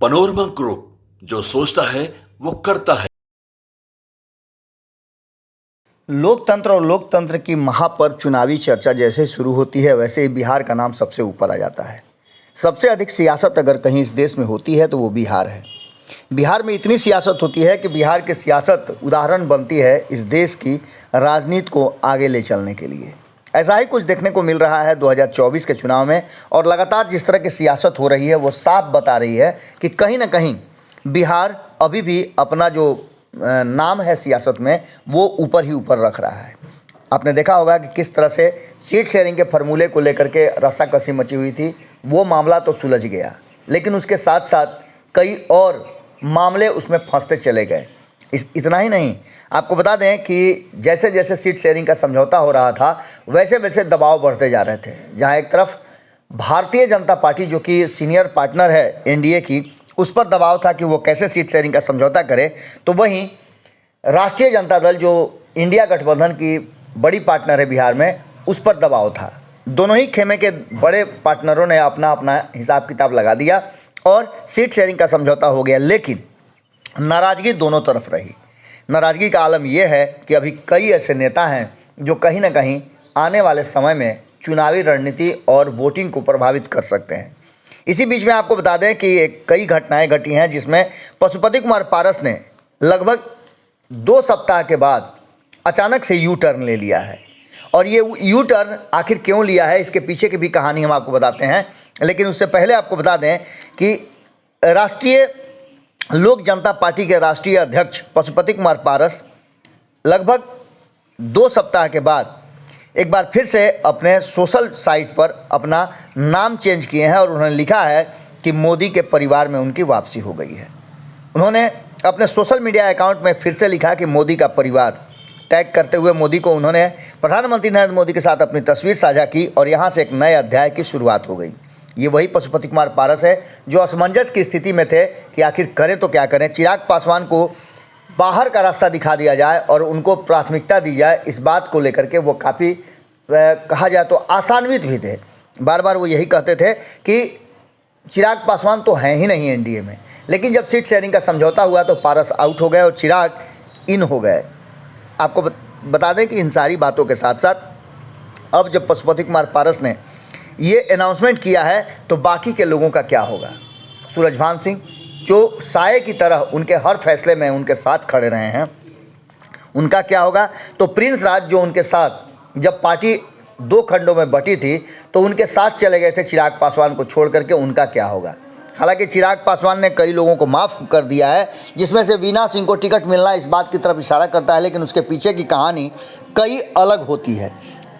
Panorama group, जो सोचता है वो करता है। लोकतंत्र और लोकतंत्र की महापर्व चुनावी चर्चा जैसे शुरू होती है वैसे ही बिहार का नाम सबसे ऊपर आ जाता है। सबसे अधिक सियासत अगर कहीं इस देश में होती है तो वो बिहार है। बिहार में इतनी सियासत होती है कि बिहार की सियासत उदाहरण बनती है इस देश की राजनीति को आगे ले चलने के लिए। ऐसा ही कुछ देखने को मिल रहा है 2024 के चुनाव में, और लगातार जिस तरह की सियासत हो रही है वो साफ बता रही है कि कहीं ना कहीं बिहार अभी भी अपना जो नाम है सियासत में वो ऊपर ही ऊपर रख रहा है। आपने देखा होगा कि किस तरह से सीट शेयरिंग के फार्मूले को लेकर के रस्साकसी मची हुई थी। वो मामला तो सुलझ गया, लेकिन उसके साथ साथ कई और मामले उसमें फंसते चले गए। इतना ही नहीं, आपको बता दें कि जैसे जैसे सीट शेयरिंग का समझौता हो रहा था वैसे वैसे दबाव बढ़ते जा रहे थे। जहां एक तरफ भारतीय जनता पार्टी जो कि सीनियर पार्टनर है एनडीए की, उस पर दबाव था कि वो कैसे सीट शेयरिंग का समझौता करे, तो वहीं राष्ट्रीय जनता दल जो इंडिया गठबंधन की बड़ी पार्टनर है बिहार में, उस पर दबाव था। दोनों ही खेमे के बड़े पार्टनरों ने अपना अपना हिसाब किताब लगा दिया और सीट शेयरिंग का समझौता हो गया। लेकिन नाराज़गी दोनों तरफ रही। नाराज़गी का आलम यह है कि अभी कई ऐसे नेता हैं जो कहीं ना कहीं आने वाले समय में चुनावी रणनीति और वोटिंग को प्रभावित कर सकते हैं। इसी बीच में आपको बता दें कि कई घटनाएं घटी हैं जिसमें पशुपति कुमार पारस ने लगभग 2 सप्ताह के बाद अचानक से यू टर्न ले लिया है। और ये यू टर्न आखिर क्यों लिया है, इसके पीछे की भी कहानी हम आपको बताते हैं। लेकिन उससे पहले आपको बता दें कि राष्ट्रीय लोक जनता पार्टी के राष्ट्रीय अध्यक्ष पशुपति कुमार पारस लगभग 2 सप्ताह के बाद एक बार फिर से अपने सोशल साइट पर अपना नाम चेंज किए हैं और उन्होंने लिखा है कि मोदी के परिवार में उनकी वापसी हो गई है। उन्होंने अपने सोशल मीडिया अकाउंट में फिर से लिखा कि मोदी का परिवार, टैग करते हुए मोदी को उन्होंने प्रधानमंत्री नरेंद्र मोदी के साथ अपनी तस्वीर साझा की और यहाँ से एक नए अध्याय की शुरुआत हो गई। ये वही पशुपति कुमार पारस है जो असमंजस की स्थिति में थे कि आखिर करें तो क्या करें। चिराग पासवान को बाहर का रास्ता दिखा दिया जाए और उनको प्राथमिकता दी जाए, इस बात को लेकर के वो काफ़ी कहा जाए तो आशान्वित भी थे। बार बार वो यही कहते थे कि चिराग पासवान तो हैं ही नहीं एनडीए में। लेकिन जब सीट शेयरिंग का समझौता हुआ तो पारस आउट हो गए और चिराग इन हो गए। आपको बता दें कि इन सारी बातों के साथ साथ अब जब पशुपति कुमार पारस ने ये अनाउंसमेंट किया है तो बाकी के लोगों का क्या होगा। सूरजभान सिंह जो साये की तरह उनके हर फैसले में उनके साथ खड़े रहे हैं, उनका क्या होगा। तो प्रिंस राज जो उनके साथ जब पार्टी 2 खंडों में बटी थी तो उनके साथ चले गए थे चिराग पासवान को छोड़ करके, उनका क्या होगा। हालांकि चिराग पासवान ने कई लोगों को माफ़ कर दिया है, जिसमें से वीना सिंह को टिकट मिलना इस बात की तरफ इशारा करता है, लेकिन उसके पीछे की कहानी कई अलग होती है।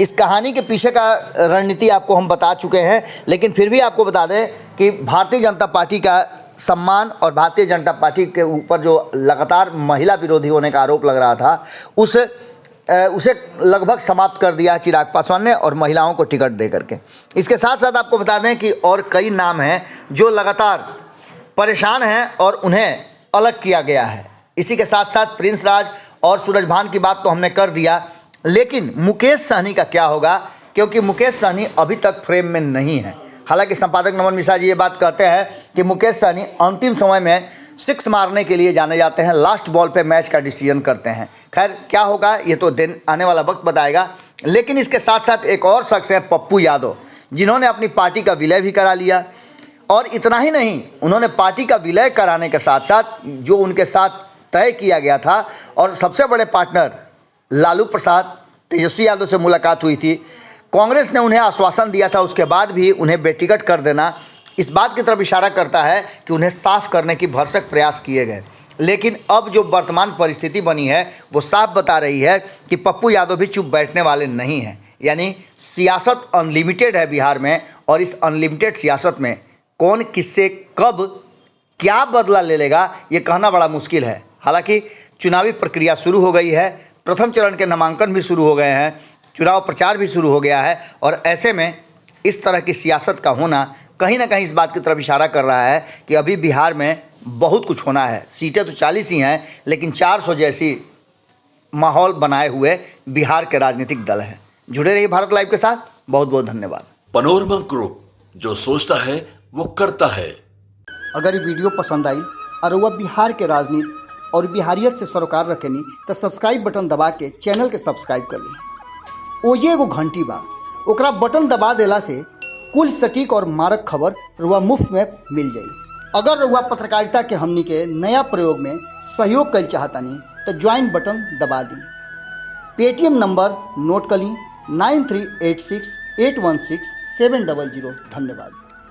इस कहानी के पीछे का रणनीति आपको हम बता चुके हैं, लेकिन फिर भी आपको बता दें कि भारतीय जनता पार्टी का सम्मान और भारतीय जनता पार्टी के ऊपर जो लगातार महिला विरोधी होने का आरोप लग रहा था उसे लगभग समाप्त कर दिया चिराग पासवान ने और महिलाओं को टिकट दे करके। इसके साथ साथ आपको बता दें कि और कई नाम हैं जो लगातार परेशान हैं और उन्हें अलग किया गया है। इसी के साथ साथ प्रिंस राज और सूरजभान की बात तो हमने कर दिया, लेकिन मुकेश सहनी का क्या होगा, क्योंकि मुकेश सहनी अभी तक फ्रेम में नहीं है। हालांकि संपादक नमन मिश्रा जी ये बात कहते हैं कि मुकेश सहनी अंतिम समय में 6 मारने के लिए जाने जाते हैं, लास्ट बॉल पे मैच का डिसीजन करते हैं। खैर क्या होगा ये तो दिन आने वाला वक्त बताएगा। लेकिन इसके साथ साथ एक और शख्स है पप्पू यादव, जिन्होंने अपनी पार्टी का विलय भी करा लिया। और इतना ही नहीं, उन्होंने पार्टी का विलय कराने के साथ साथ जो उनके साथ तय किया गया था और सबसे बड़े पार्टनर लालू प्रसाद, तेजस्वी यादव से मुलाकात हुई थी। कांग्रेस ने उन्हें आश्वासन दिया था, उसके बाद भी उन्हें बेटिकट कर देना इस बात की तरफ इशारा करता है कि उन्हें साफ करने की भरसक प्रयास किए गए। लेकिन अब जो वर्तमान परिस्थिति बनी है वो साफ बता रही है कि पप्पू यादव भी चुप बैठने वाले नहीं हैं। यानी सियासत अनलिमिटेड है बिहार में, और इस अनलिमिटेड सियासत में कौन किससे कब क्या बदला ले लेगा ये कहना बड़ा मुश्किल है। हालांकि चुनावी प्रक्रिया शुरू हो गई है, प्रथम चरण के नामांकन भी शुरू हो गए हैं, चुनाव प्रचार भी शुरू हो गया है, और ऐसे में इस तरह की सियासत का होना कहीं ना कहीं इस बात की तरफ इशारा कर रहा है कि अभी बिहार में बहुत कुछ होना है। सीटें तो 40 ही हैं, लेकिन 400 जैसी माहौल बनाए हुए बिहार के राजनीतिक दल हैं। जुड़े रहिए भारत लाइव के साथ। बहुत बहुत धन्यवाद। पनोरमा ग्रुप, जो सोचता है वो करता है। अगर ये वीडियो पसंद आई और वह बिहार के राजनीति और बिहारियत से सरोकार रखेनी तो सब्सक्राइब बटन दबा के चैनल के सब्सक्राइब कर ली। ओजे एगो घंटी बा, ओकरा बटन दबा देला से कुल सटीक और मारक खबर रुआ मुफ्त में मिल जाई। अगर रुआ पत्रकारिता के हमनी के नया प्रयोग में सहयोग कर चाहतानी तो ज्वाइन बटन दबा दी। पेटीएम नंबर नोट कर ली 9386816700। धन्यवाद।